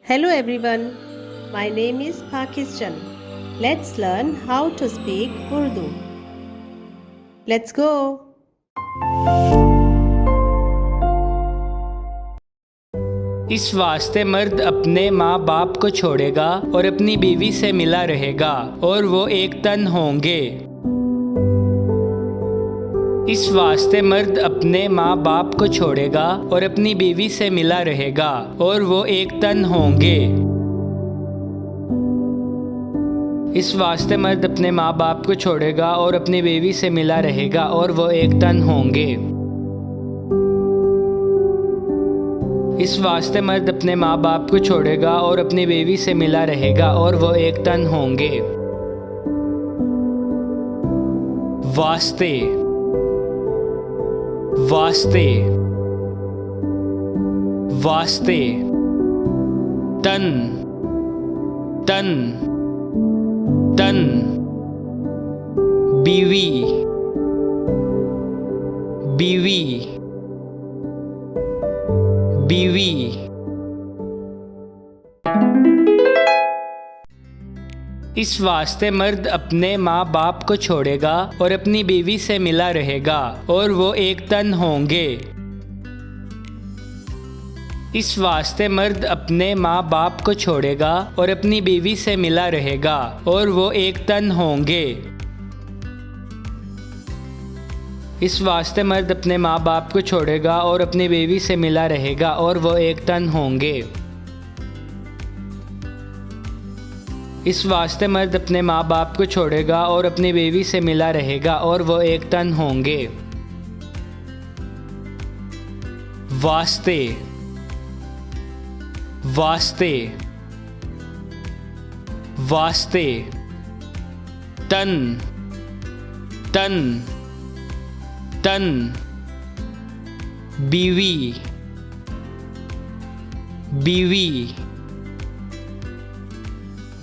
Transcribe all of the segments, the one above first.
Hello everyone, my name is Pakistan. Let's learn how to speak Urdu. Let's go. इस वास्ते मर्द अपने माँ बाप को छोड़ेगा और अपनी बीवी से मिला रहेगा और वो एक तन होंगे। इस वास्ते मर्द अपने माँ बाप को छोड़ेगा और अपनी बीवी से मिला रहेगा और वो एक तन होंगे। इस वास्ते मर्द अपने माँ बाप को छोड़ेगा और अपनी बीवी से मिला रहेगा और वो एक तन होंगे। इस वास्ते मर्द अपने माँ बाप को छोड़ेगा और अपनी बीवी से मिला रहेगा और वो एक तन होंगे। वास्ते, वास्ते, वास्ते, तन, तन, तन, बीवी, बीवी, बीवी। इस वास्ते मर्द अपने माँ बाप को छोड़ेगा और अपनी बीवी से मिला रहेगा और वो एक तन होंगे। इस वास्ते मर्द अपने माँ बाप को छोड़ेगा और अपनी बीवी से मिला रहेगा और वो एक तन होंगे। इस वास्ते मर्द अपने माँ बाप को छोड़ेगा और अपनी बीवी से मिला रहेगा और वो एक तन होंगे। इस वास्ते मर्द अपने माँ बाप को छोड़ेगा और अपनी बीवी से मिला रहेगा और वो एक तन होंगे। वास्ते, वास्ते, वास्ते, तन, तन, तन, बीवी, बीवी,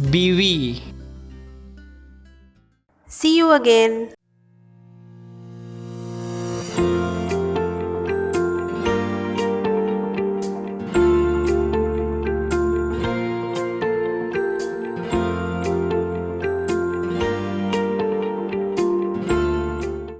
बीवी। See you again.